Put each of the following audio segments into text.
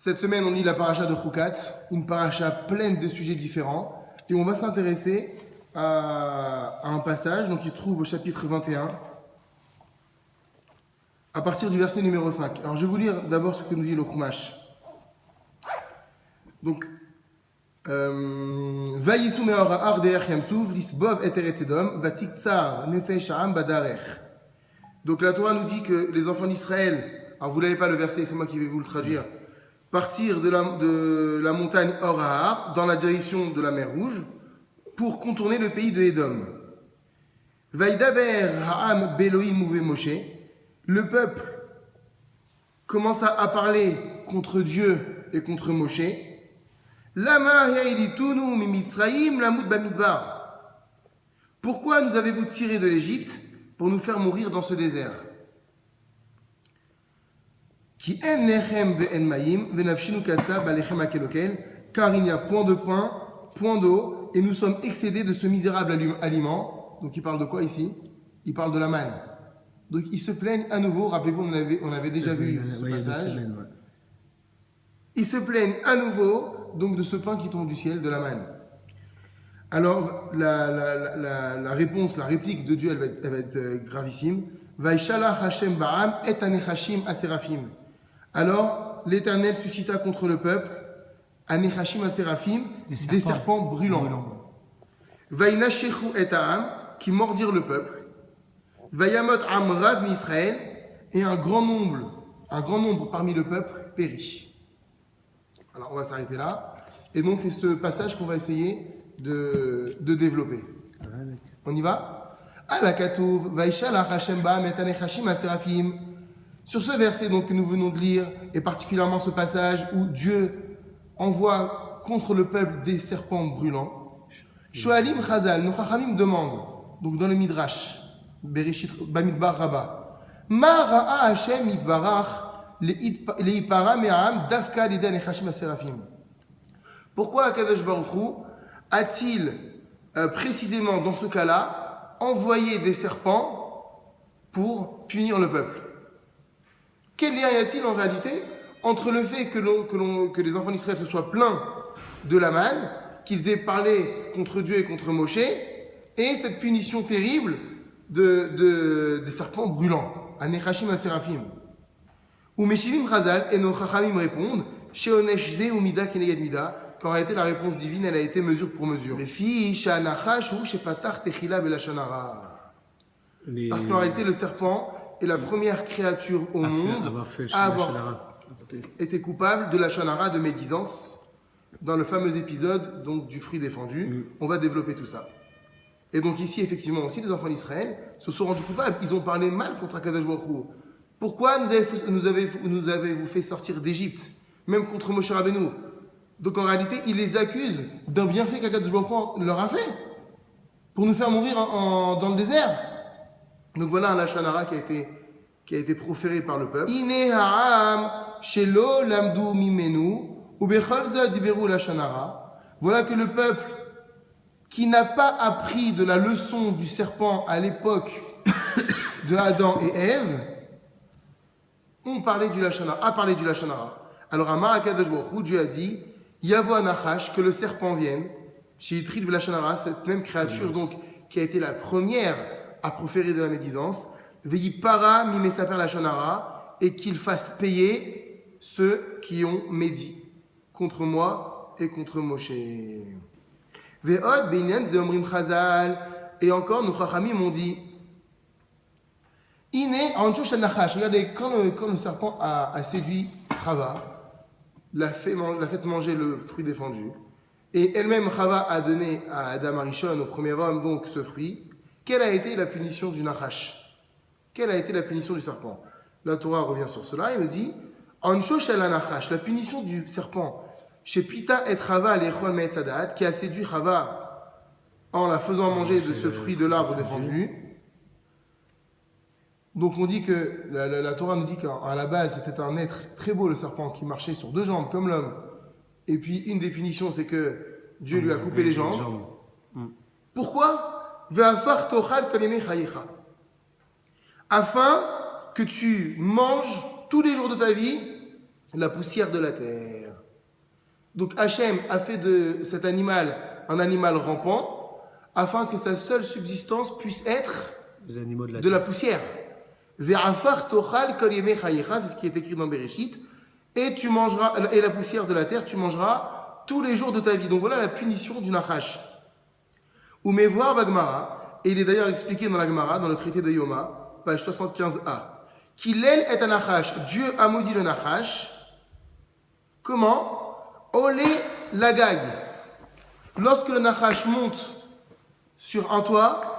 Cette semaine, on lit la paracha de Chukat, une paracha pleine de sujets différents. Et on va s'intéresser à un passage donc, qui se trouve au chapitre 21, à partir du verset numéro 5. Alors, je vais vous lire d'abord ce que nous dit le Chumash. Donc, Vayisu me'ora ar de'ech yamsuv, lisbov et eretz edom, vatik tsar nefesh ha'am badarech. Donc, la Torah nous dit que les enfants d'Israël, alors vous n'avez pas le verset, c'est moi qui vais vous le traduire, partir de la montagne Or Ahar dans la direction de la mer Rouge pour contourner le pays de Édom. Vaïdaber ha'am beloïm uve Moshe. Le peuple commença à parler contre Dieu et contre Moshe. Lama ya'ilitunu mimitzraïm lamut bamidbar. Pourquoi nous avez-vous tiré de l'Égypte pour nous faire mourir dans ce désert? Ki en lechem ve'en mayim ve'nafshinu katsa balechem akelokel, car il n'y a point de pain, point d'eau, et nous sommes excédés de ce misérable aliment. Donc il parle de quoi ici? Il parle de la manne. Donc ils se plaignent à nouveau, rappelez-vous, on avait déjà vu ce passage. Ils se plaignent à nouveau donc de ce pain qui tombe du ciel, de la manne. Alors la réponse, la réplique de Dieu, elle va être gravissime. Vaishalach Hashem ba'am et anechashim aserafim. Alors l'Éternel suscita contre le peuple anechashim aserafim, des serpents brûlants. Vainashechu et ha'am, qui mordirent le peuple. Vayamot am rav Israël, et un grand nombre parmi le peuple périt. Alors on va s'arrêter là. Et donc c'est ce passage qu'on va essayer de développer. On y va? Alakatouv, Vaishalach Hashem ba'am et anechashim aserafim. Sur ce verset donc, que nous venons de lire, et particulièrement ce passage où Dieu envoie contre le peuple des serpents brûlants, Shoalim Chazal, nos Chachamim demandent, donc dans le Midrash, Bereshit Bamidbar Rabba, Ma ra'a Hashem yitbarach le'ipara me'am dafka lidan echashim aserafim. Pourquoi Akadosh Baruch Hu a-t-il précisément dans ce cas-là envoyé des serpents pour punir le peuple? Quel lien y a-t-il en réalité entre le fait que les enfants d'Israël se soient plaints de la manne, qu'ils aient parlé contre Dieu et contre Moshe, et cette punition terrible des serpents brûlants, Anechashim Aserafim? Ou Meshivim Chazal, et nos Chachamim répondent, Sheonesh Ze ou Mida Keneged Mida, qu'en réalité la réponse divine elle a été mesure pour mesure. Parce qu'en réalité le serpent est la première créature au monde à avoir été coupable de la Shonara, de médisance, dans le fameux épisode donc, du fruit défendu. On va développer tout ça. Et donc ici, effectivement, aussi, les enfants d'Israël se sont rendus coupables. Ils ont parlé mal contre Akadosh Baruch Hu. Pourquoi nous avez-vous fait sortir d'Égypte? Même contre Moshe Rabbeinu. Donc en réalité, ils les accusent d'un bienfait qu'Akadosh Baruch Hu leur a fait pour nous faire mourir dans le désert. Donc voilà un lashon hara qui a été proféré par le peuple. Ine ha'am shelo lamdu mimenu ubechol za diberu lashon hara. Voilà que le peuple qui n'a pas appris de la leçon du serpent à l'époque de Adam et Ève a parlé du lashon hara. Alors à Akadosh Baruch Hu, Dieu a dit Yavo anachash, que le serpent vienne chez Yitrid b'lashon hara, cette même créature donc qui a été la première à proférer de la médisance, Veillipara mimesaper lashon hara, et qu'il fasse payer ceux qui ont médit contre moi et contre Moshe. Ve'od beinyan ze omrim chazal, et encore nos chachamim m'ont dit Iné ancho shel nachash. Regardez, quand le serpent a séduit Chava, l'a fait manger le fruit défendu, et elle-même Chava a donné à Adam Arishon, au premier homme, donc ce fruit. Quelle a été la punition du Nachash? Quelle a été la punition du serpent? La Torah revient sur cela et me dit Ansho shel Nachash, la punition du serpent, chez Pita et Chava l'Echol Me'etzadat, qui a séduit Chava en la faisant manger de ce fruit de l'arbre défendu. Donc on dit que la Torah nous dit qu'à la base c'était un être très beau, le serpent, qui marchait sur deux jambes comme l'homme. Et puis une des punitions c'est que Dieu lui a coupé les jambes. Pourquoi? Afin que tu manges tous les jours de ta vie la poussière de la terre. Donc Hachem a fait de cet animal un animal rampant afin que sa seule subsistance puisse être Les animaux de la poussière. Ve'afar tochal kol yemei chayecha, c'est ce qui est écrit dans Bereshit. Et tu mangeras, et la poussière de la terre, tu mangeras tous les jours de ta vie. Donc voilà la punition du Nachash. Ou mais voir Bagmara, et il est d'ailleurs expliqué dans la Gemara, dans le traité de Yoma, page 75a, qu'il est un Nachash, Dieu a maudit le Nachash. Comment? Olé l'agag. Lorsque le Nachash monte sur un toit,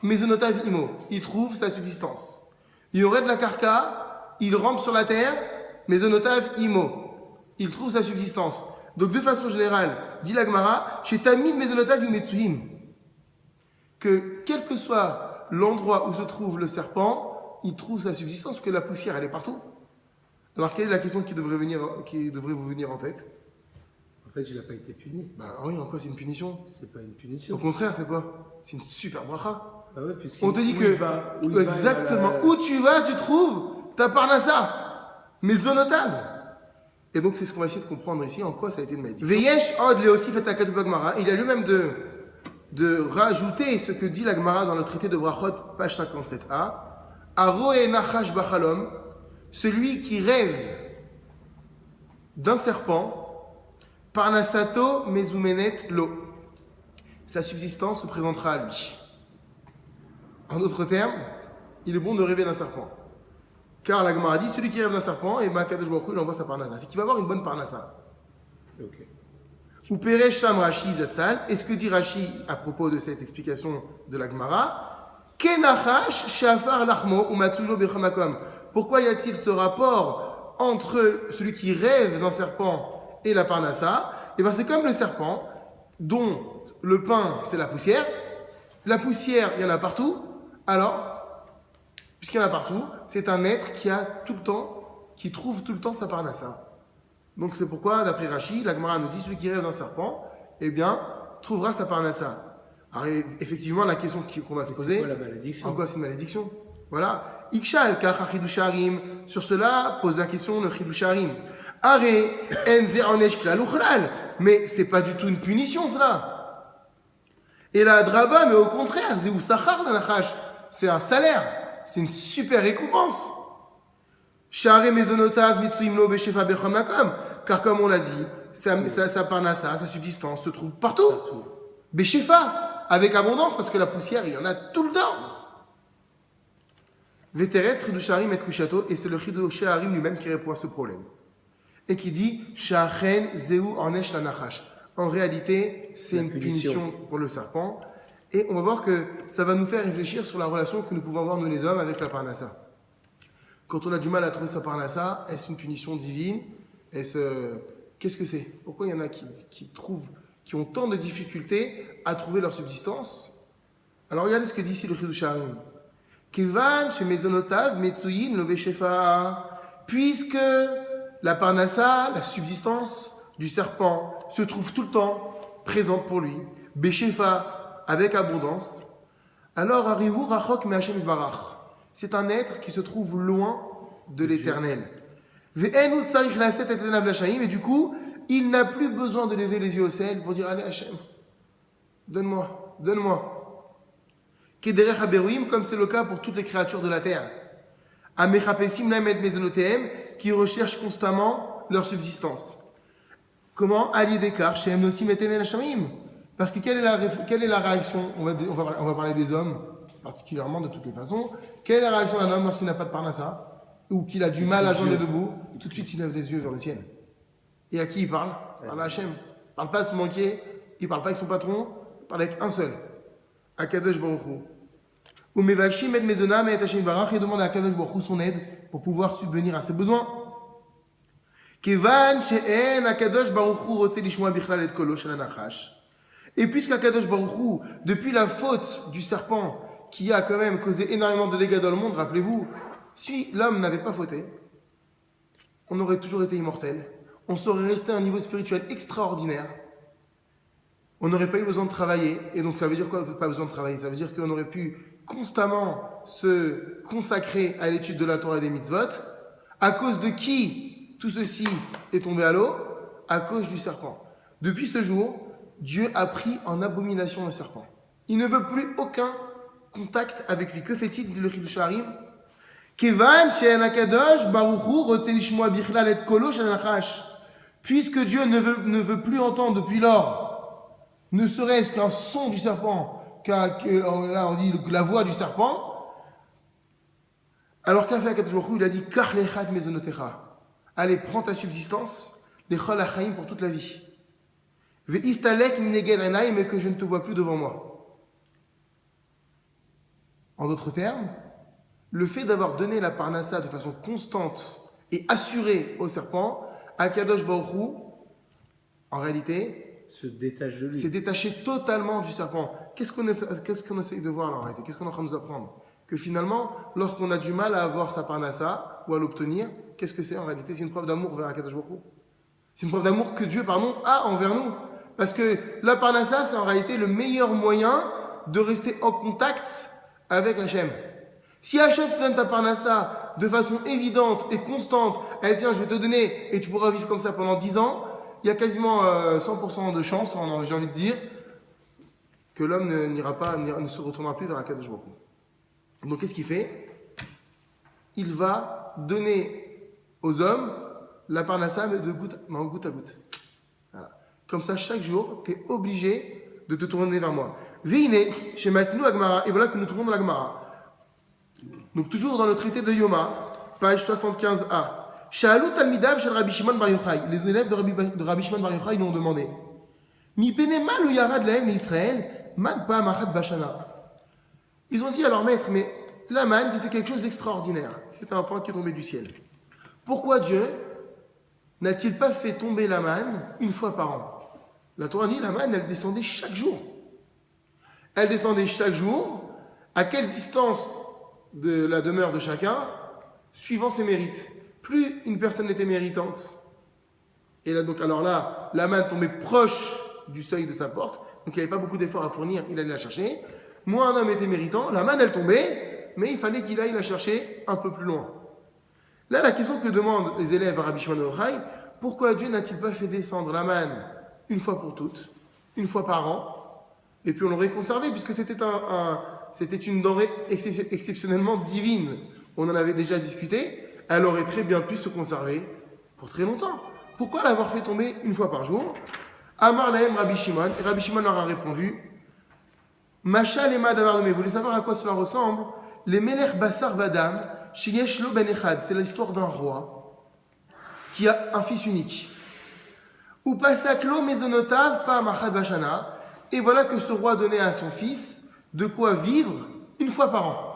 Mezonotav imo, il trouve sa subsistance. Il y aurait de la carca, il rampe sur la terre, Mezonotav imo, il trouve sa subsistance. Donc de façon générale, dit la Gemara, chez Tamid Mezonotav imetsuhim, que quel que soit l'endroit où se trouve le serpent, il trouve sa subsistance, parce que la poussière, elle est partout. Alors quelle est la question qui devrait vous venir en tête? En fait, il n'a pas été puni. Bah oui, en quoi c'est une punition? C'est pas une punition. Au contraire, c'est quoi? C'est une super bracha. Ah ouais, On te dit que exactement où tu vas, tu trouves ta parnassa, mais zonotav. Et donc c'est ce qu'on va essayer de comprendre ici, en quoi ça a été une malédiction. Veyesh od le aussi fait à Gemara. Il a lui-même de rajouter ce que dit la Gemara dans le traité de Brachot, page 57a. Aroe nachash bachalom, celui qui rêve d'un serpent, parnasato mezumenet lo, sa subsistance se présentera à lui. En d'autres termes, il est bon de rêver d'un serpent. Car la Gemara dit, celui qui rêve d'un serpent, et Kadosh Baruch Hu, il envoie sa parnassa. C'est qu'il va avoir une bonne parnassa. Ok. Ou Peresh Sham Rashi Zatzal, et ce que dit Rashi à propos de cette explication de la Gemara, Kenachash Shafar Lachmo ou Matsulo Bechamakom. Pourquoi y a-t-il ce rapport entre celui qui rêve d'un serpent et la parnassa? Et bien c'est comme le serpent, dont le pain c'est la poussière. La poussière, il y en a partout. Alors, puisqu'il y en a partout, c'est un être qui trouve tout le temps sa parnassa. Donc c'est pourquoi, d'après Rashi, la Gemara nous dit, celui qui rêve d'un serpent, eh bien, trouvera sa parnassa. Alors effectivement, la question qu'on va se poser, c'est quoi la malédiction? En quoi c'est une malédiction? Voilà. Ikshal kach chidusharim. Sur cela, pose la question le chidusharim. Are enze anesh klal uchlal. Mais c'est pas du tout une punition cela. Et la draba, mais au contraire, zéou sachar la nachash, c'est un salaire, c'est une super récompense. Share mezonotav mitsuimlo beshefa bechom makom, car comme on l'a dit, sa parnassa, sa subsistance se trouve partout. Beshefa, avec abondance, parce que la poussière, il y en a tout le temps. Veteretz chidusharim et kushato, et c'est le chidusharim lui-même qui répond à ce problème. Et qui dit, shachen zéou anesh la nachash. En réalité, c'est une punition pour le serpent. Et on va voir que ça va nous faire réfléchir sur la relation que nous pouvons avoir, nous les hommes, avec la parnassa. Quand on a du mal à trouver sa parnassa, est-ce une punition divine? Qu'est-ce que c'est? Pourquoi il y en a qui ont tant de difficultés à trouver leur subsistance? Alors regardez ce que dit ici le Chidusharim. Kevan chez Mezonotav, Metsuyin, lo Beshefa. Puisque la parnassa, la subsistance du serpent, se trouve tout le temps présente pour lui, Beshefa, avec abondance, alors Arihu Rachok Me Hashem Barach. C'est un être qui se trouve loin de l'éternel. Et du coup, il n'a plus besoin de lever les yeux au ciel pour dire allez Hashem, donne-moi. Kederech Haberuim, comme c'est le cas pour toutes les créatures de la terre. Amechapesim Lamed Mezonotehem, qui recherchent constamment leur subsistance. Comment? Ali Dekar, Shem Nosim Etenel Hashamim. Parce que quelle est la réaction? On va parler des hommes, particulièrement de toutes les façons. Quelle est la réaction d'un homme lorsqu'il n'a pas de parnassa? Ou qu'il a du mal à joindre debout? Tout de suite, il lève les yeux vers le ciel. Et à qui il parle? Il parle à Hachem. Il ne parle pas à son banquier, il ne parle pas avec son patron, il parle avec un seul. À Kadosh Baruch Hu. Ou Mevakshim et Mezonam et Hachem Barach, et demande à Kadosh Baruch Hu son aide pour pouvoir subvenir à ses besoins. Kevan she'en Akadosh Baruch Hu rotze lishmoa bichlal et kolo shel hanachash. Et puisqu'Akadosh Baruch Hu, depuis la faute du serpent qui a quand même causé énormément de dégâts dans le monde, rappelez-vous, si l'homme n'avait pas fauté, on aurait toujours été immortel, on serait resté à un niveau spirituel extraordinaire, on n'aurait pas eu besoin de travailler, et donc ça veut dire quoi, pas besoin de travailler? Ça veut dire qu'on aurait pu constamment se consacrer à l'étude de la Torah et des mitzvot, à cause de qui tout ceci est tombé à l'eau à cause du serpent. Depuis ce jour, Dieu a pris en abomination le serpent. Il ne veut plus aucun contact avec lui. Que fait-il, dit le Chidush Harim? Kevan she'en hakadosh baruch hu rotze lishmoa bichlal et kolo shel nachash. Puisque Dieu ne veut plus entendre depuis lors, ne serait-ce qu'un son du serpent, là on dit la voix du serpent, alors qu'a fait Akadosh Baruch Hu? Il a dit Kach lechat mezonotecha. Allez, prends ta subsistance, les chol achaim pour toute la vie. Ve'istalek mineged enai, mais que je ne te vois plus devant moi. En d'autres termes, le fait d'avoir donné la parnassa de façon constante et assurée au serpent, Akadosh Baruch Hu, en réalité, Se détache de lui. s'est détaché totalement du serpent. Qu'est-ce qu'on essaye de voir là, en réalité? Qu'est-ce qu'on est en train de nous apprendre? Que finalement, lorsqu'on a du mal à avoir sa parnassa ou à l'obtenir, qu'est-ce que c'est en réalité? C'est une preuve d'amour vers Akadosh Baruch Hu. C'est une preuve d'amour que Dieu, a envers nous. Parce que la parnassa, c'est en réalité le meilleur moyen de rester en contact avec Hachem. Si Hachem te donne ta parnassa de façon évidente et constante, elle dit tiens, je vais te donner et tu pourras vivre comme ça pendant 10 ans, il y a quasiment 100% de chance, j'ai envie de dire, que l'homme ne se retournera plus vers Akadosh Baruch Hu. Donc qu'est-ce qu'il fait? Il va donner aux hommes la parnassa mais en goutte à goutte. Voilà. Comme ça, chaque jour, tu es obligé de te tourner vers moi. Veine, chez Matzinu la Gemara, et voilà que nous trouvons dans la Gemara. Donc toujours dans le traité de Yoma, page 75a. Sha'alu talmidav shel Rabbi Shimon bar Yochai. Les élèves de Rabbi Shimon bar Yochai lui ont demandé. Mi pene mal ou yarad lahem l'Israël, man pa machat bashana. Ils ont dit à leur maître, mais la manne c'était quelque chose d'extraordinaire. C'était un pain qui est tombé du ciel. Pourquoi Dieu n'a-t-il pas fait tomber la manne une fois par an? La Torah dit la manne, elle descendait chaque jour. Elle descendait chaque jour. À quelle distance de la demeure de chacun, suivant ses mérites. Plus une personne était méritante, et là, donc, alors là, la manne tombait proche du seuil de sa porte, donc il n'y avait pas beaucoup d'efforts à fournir, il allait la chercher. Moins un homme était méritant, la manne elle tombait, mais il fallait qu'il aille la chercher un peu plus loin. Là, la question que demandent les élèves à Rabbi Shimon bar Yochai, pourquoi Dieu n'a-t-il pas fait descendre la manne une fois pour toutes, une fois par an, et puis on l'aurait conservé, puisque c'était une denrée exceptionnellement divine. On en avait déjà discuté. Elle aurait très bien pu se conserver pour très longtemps. Pourquoi l'avoir fait tomber une fois par jour? Amar lahem Rabbi Shimon. Et Rabbi Shimon leur a répondu Machal ema davar de. Vous voulez savoir à quoi cela ressemble? Les melech basar vadam sheyesh lo ben echad. C'est l'histoire d'un roi qui a un fils unique. Ou pasak lo mezonotav pa machad bashana. Et voilà que ce roi donnait à son fils de quoi vivre une fois par an.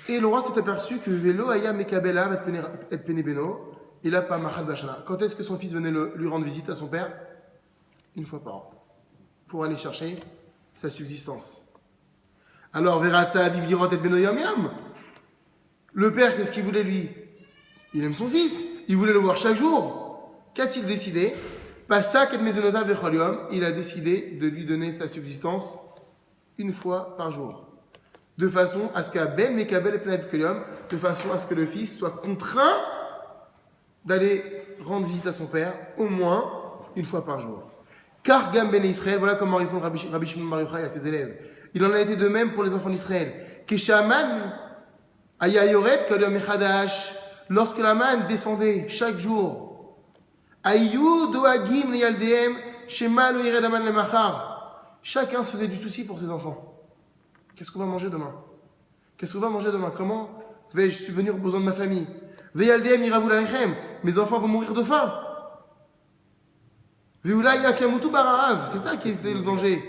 Et le roi s'est aperçu que Velo aya mekabela et penebeno, il a pas machad bashana. Quand est-ce que son fils venait lui rendre visite à son père? Une fois par an, pour aller chercher sa subsistance. Alors veratza aviv lirot et beno yam yam. Le père, qu'est-ce qu'il voulait lui? Il aime son fils, il voulait le voir chaque jour. Qu'a-t-il décidé? Pasak et mezonotav bechol yom. Il a décidé de lui donner sa subsistance une fois par jour. De façon à ce qu'Abel Mekabel et Plenav Kelium, de façon à ce que le fils soit contraint d'aller rendre visite à son père au moins une fois par jour. Car Gam Ben Israël, voilà comment répond Rabbi Shimon bar Yochai à ses élèves. Il en a été de même pour les enfants d'Israël. Keshaman ayayoret kolom echadash, lorsque la manne descendait chaque jour. Ayu doagim leyaldehem shema lo yired aman lemachar. Chacun se faisait du souci pour ses enfants. Qu'est-ce qu'on va manger demain? Qu'est-ce qu'on va manger demain? Comment vais-je subvenir aux besoins de ma famille? Veyaldehem iravul alechem. Mes enfants vont mourir de faim. Veulay afiamutu barahav. C'est ça qui était le danger.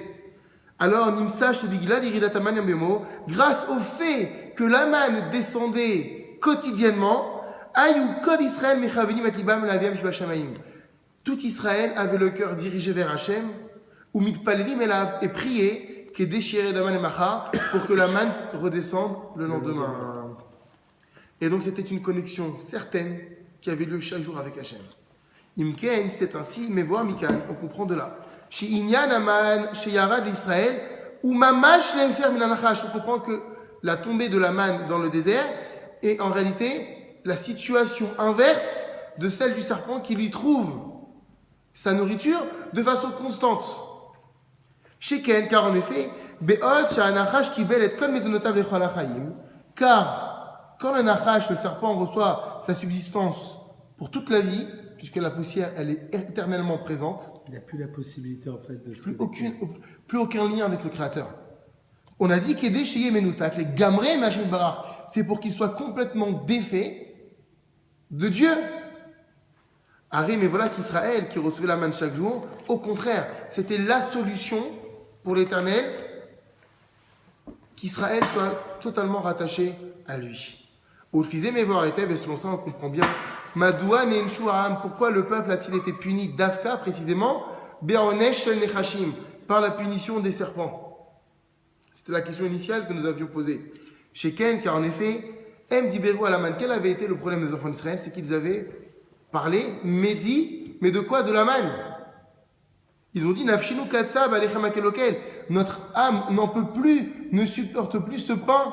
Alors, Nimsa Shebigla l'Iridataman Yambemo, grâce au fait que la manne descendait quotidiennement, Ayou Kol Israël Mechavenim Atlibam Laviam Shbashamaim. Tout Israël avait le cœur dirigé vers Hachem, ou Mitpalelim Elav, et priait que déchiré Daman et Macha pour que la manne redescende le lendemain. Et donc, c'était une connexion certaine qui avait lieu chaque jour avec Hachem. Imken, c'est ainsi, mais voir Mikan, on comprend de là. Chez Inyan Aman, chez Yarad l'Israël, ou Mamash l'Enfer Minanachash, on comprend que la tombée de la manne dans le désert est en réalité la situation inverse de celle du serpent qui lui trouve sa nourriture de façon constante. Sheken, car en effet, car quand le nachash, le serpent, reçoit sa subsistance pour toute la vie, puisque la poussière, elle est éternellement présente, Il n'a plus la possibilité en fait de se plus aucun lien avec le Créateur. On a dit qu'aider chez Yemenutak, les gamré Machim Barar, c'est pour qu'il soit complètement défait de Dieu. Harry, mais voilà qu'Israël, qui recevait la manne chaque jour, au contraire, c'était la solution pour l'Éternel, qu'Israël soit totalement rattaché à lui. Au fizé mais voir et selon ça on comprend bien. Madoua Nenshuam, pourquoi le peuple a-t-il été puni d'Afka précisément, Be'onesh shel Nechashim, par la punition des serpents? C'était la question initiale que nous avions posée. Sheken, car en effet, M. Diberu Alaman, quel avait été le problème des enfants d'Israël? C'est qu'ils avaient parlé, médit, mais de quoi? De la manne. Ils ont dit Nafshinu katsab alechem akelokel. Notre âme n'en peut plus, ne supporte plus ce pain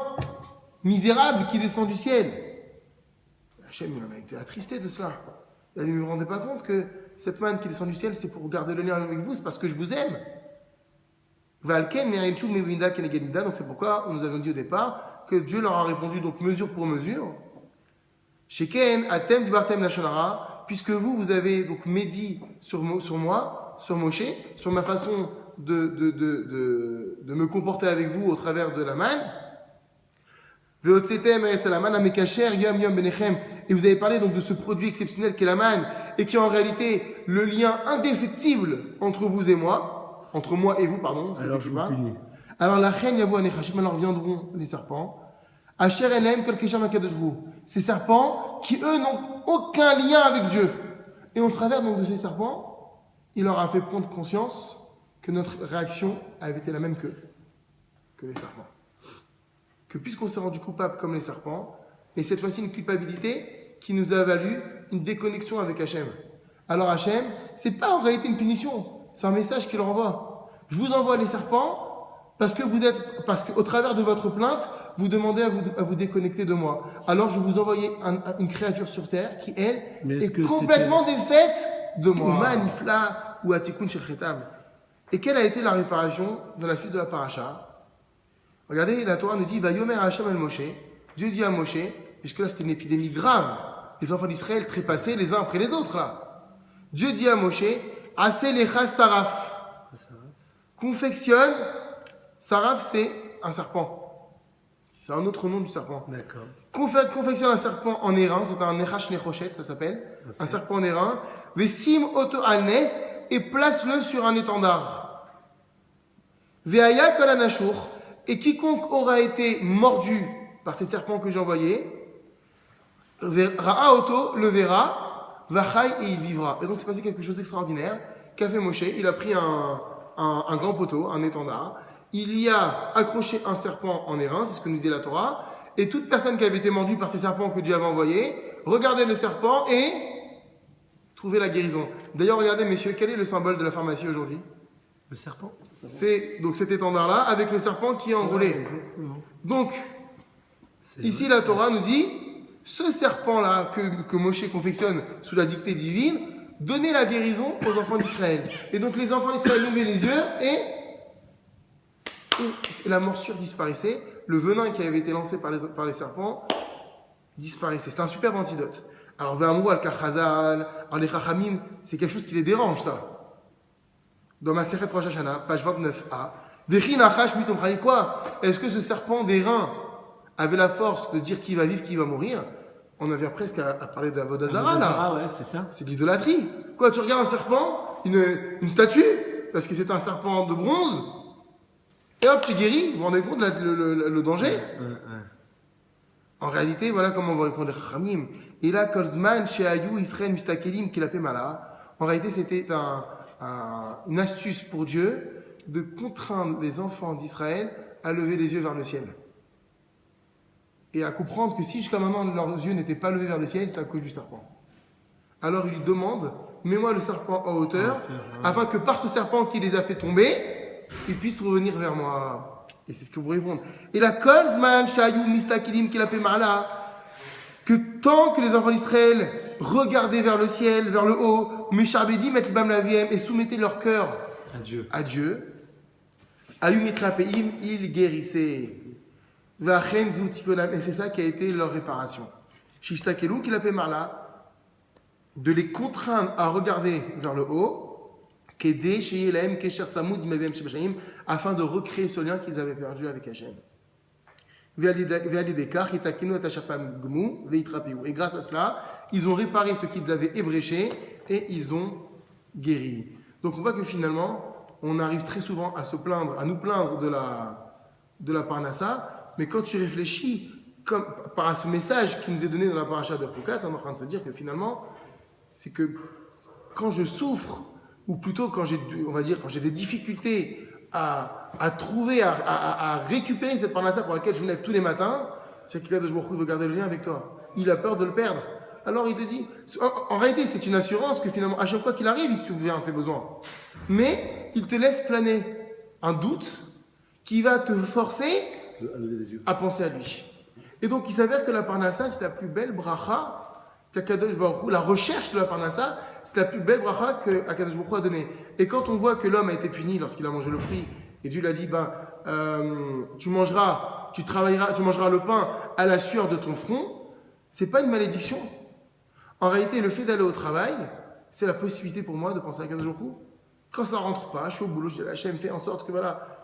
misérable qui descend du ciel. Hachem, il en a été attristé de cela. Il a dit, ne vous rendez pas compte que cette manne qui descend du ciel, c'est pour garder le lien avec vous, c'est parce que je vous aime. Donc c'est pourquoi nous avons dit au départ que Dieu leur a répondu donc mesure pour mesure. Sheken atem dibartem lashonara, puisque vous avez donc médit sur moi, sur Moshe, sur ma façon de me comporter avec vous au travers de la manne. Et vous avez parlé donc de ce produit exceptionnel qu'est la manne, et qui est en réalité le lien indéfectible entre vous et moi, entre moi et vous, pardon. Alors je vous punis. Alors la reine Yavo Anechashim, alors viendront les serpents. Asher Elem Kalkesham Akadojru. Ces serpents qui eux n'ont aucun lien avec Dieu. Et au travers donc de ces serpents, il leur a fait prendre conscience que notre réaction avait été la même que les serpents. Que puisqu'on s'est rendu coupable comme les serpents, et cette fois-ci une culpabilité qui nous a valu une déconnexion avec Hachem. Alors Hachem, c'est pas en réalité une punition, c'est un message qu'il envoie. Je vous envoie les serpents parce qu'au travers de votre plainte, vous demandez à vous déconnecter de moi. Alors je vous envoie une créature sur terre qui, elle, est complètement défaite de moi. Manifla ou Atikun Shel Chetam. Et quelle a été la réparation dans la suite de la paracha? Regardez, la Torah nous dit Vayomer Hashem al Moshe. Dieu dit à Moshe, puisque là c'était une épidémie grave, les enfants d'Israël trépassaient les uns après les autres là. Dieu dit à Moshe Aseh lecha saraf. Confectionne, saraf c'est un serpent. C'est un autre nom du serpent. D'accord. Confectionne un serpent en airain, c'est un nechash nechoshet, ça s'appelle. Okay. Un serpent en airain. Vesim oto alnes, et place-le sur un étendard. Veaya kol anashur. Et quiconque aura été mordu par ces serpents que j'ai envoyés, Ra'a Oto le verra, Vachai et il vivra. Et donc c'est passé quelque chose d'extraordinaire qu'a fait Moshe. Il a pris un grand poteau, un étendard. Il y a accroché un serpent en airain, c'est ce que nous dit la Torah. Et toute personne qui avait été mordue par ces serpents que Dieu avait envoyés, regardait le serpent et trouvait la guérison. D'ailleurs, regardez messieurs, quel est le symbole de la pharmacie aujourd'hui? Le serpent. C'est donc cet étendard-là avec le serpent qui est enroulé. Exactement. Donc, ici la Torah nous dit, ce serpent-là que Moshe confectionne sous la dictée divine, donnait la guérison aux enfants d'Israël. Et donc les enfants d'Israël levaient les yeux et la morsure disparaissait. Le venin qui avait été lancé par les serpents disparaissait. C'est un superbe antidote. Alors, Ve'amrou al-Kachazal, les Chachamim, c'est quelque chose qui les dérange, ça. Dans ma Sechet Rosh Hashanah, page 29a, quoi? Est-ce que ce serpent d'airain avait la force de dire qui va vivre, qui va mourir? On avait presque à parler de la Vodazara là. Ah ouais, c'est ça. C'est de l'idolâtrie. Quoi, tu regardes un serpent, une statue, parce que c'est un serpent de bronze, et hop, tu guéris. Vous vous rendez compte le danger? En réalité, voilà comment on va répondre Khamim. Et là, Kolzman, Sheayu, Israël, Mistakelim, Kilapemala. En réalité, c'était une astuce pour Dieu de contraindre les enfants d'Israël à lever les yeux vers le ciel. Et à comprendre que si jusqu'à maintenant leurs yeux n'étaient pas levés vers le ciel, c'est à cause du serpent. Alors il lui demande, mets-moi le serpent en hauteur, afin que par ce serpent qui les a fait tomber, ils puissent revenir vers moi. Et c'est ce que vous répondez. Et la Kolzman, Shayu, Mistakilim, Kilapemala, que tant que les enfants d'Israël regardaient vers le ciel, vers le haut, Meshabedi, Metlbam Laviem, et soumettaient leur cœur à Dieu, Ayumitrapeim, ils guérissaient. Vachen Zoutikonam, et c'est ça qui a été leur réparation. Shishtakelu, qu'il appelle Marla, de les contraindre à regarder vers le haut, Kede, Sheyelaem, Kesher Tsamud, Dimavem, Shebashaim, afin de recréer ce lien qu'ils avaient perdu avec Hachem. Et grâce à cela, ils ont réparé ce qu'ils avaient ébréché et ils ont guéri. Donc on voit que finalement, on arrive très souvent à se plaindre, à nous plaindre de la Parnassa, mais quand tu réfléchis comme, par à ce message qui nous est donné dans la paracha de Chukat, on est en train de se dire que finalement, c'est que quand je souffre, ou plutôt quand j'ai des difficultés à trouver, à récupérer cette Parnassa pour laquelle je me lève tous les matins, c'est que je veux garder le lien avec toi. Il a peur de le perdre. Alors il te dit, en réalité c'est une assurance que finalement à chaque fois qu'il arrive, il subvient à tes besoins. Mais il te laisse planer un doute qui va te forcer à penser à lui. Et donc il s'avère que la Parnassa c'est la plus belle bracha qu'Akadosh Baruch Hu, la recherche de la Parnassa, c'est la plus belle bracha qu'Akadosh Baruch Hu a donnée. Et quand on voit que l'homme a été puni lorsqu'il a mangé le fruit, et Dieu lui a dit, tu mangeras le pain à la sueur de ton front, c'est pas une malédiction. En réalité, le fait d'aller au travail, c'est la possibilité pour moi de penser à Akadosh Baruch Hu. Quand ça rentre pas, je suis au boulot, je dis à Hachem, fais en sorte que voilà,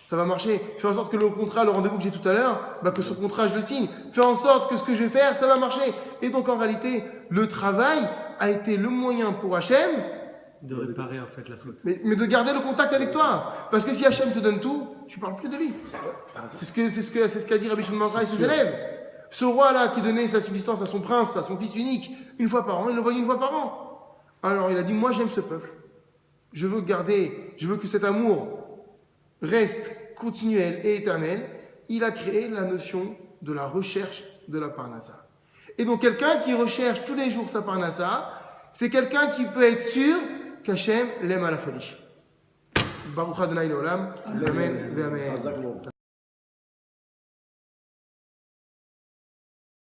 ça va marcher. Fais en sorte que le contrat, le rendez-vous que j'ai tout à l'heure, que ce contrat, je le signe. Fais en sorte que ce que je vais faire, ça va marcher. Et donc, en réalité, le travail a été le moyen pour Hachem de réparer en fait la faute. Mais de garder le contact avec toi. Parce que si Hachem te donne tout, tu parles plus de lui. C'est ce qu'a dit Rabbi Shimon Bar Yochai et ses élèves. Ce roi-là qui donnait sa subsistance à son prince, à son fils unique, une fois par an, il le voyait une fois par an. Alors il a dit, moi j'aime ce peuple. Je veux que cet amour reste continuel et éternel. Il a créé la notion de la recherche de la Parnassa. Et donc quelqu'un qui recherche tous les jours sa Parnassa, c'est quelqu'un qui peut être sûr qu'Hachem l'aime à la folie. Baruch Adonai Leolam. Amen. Amen.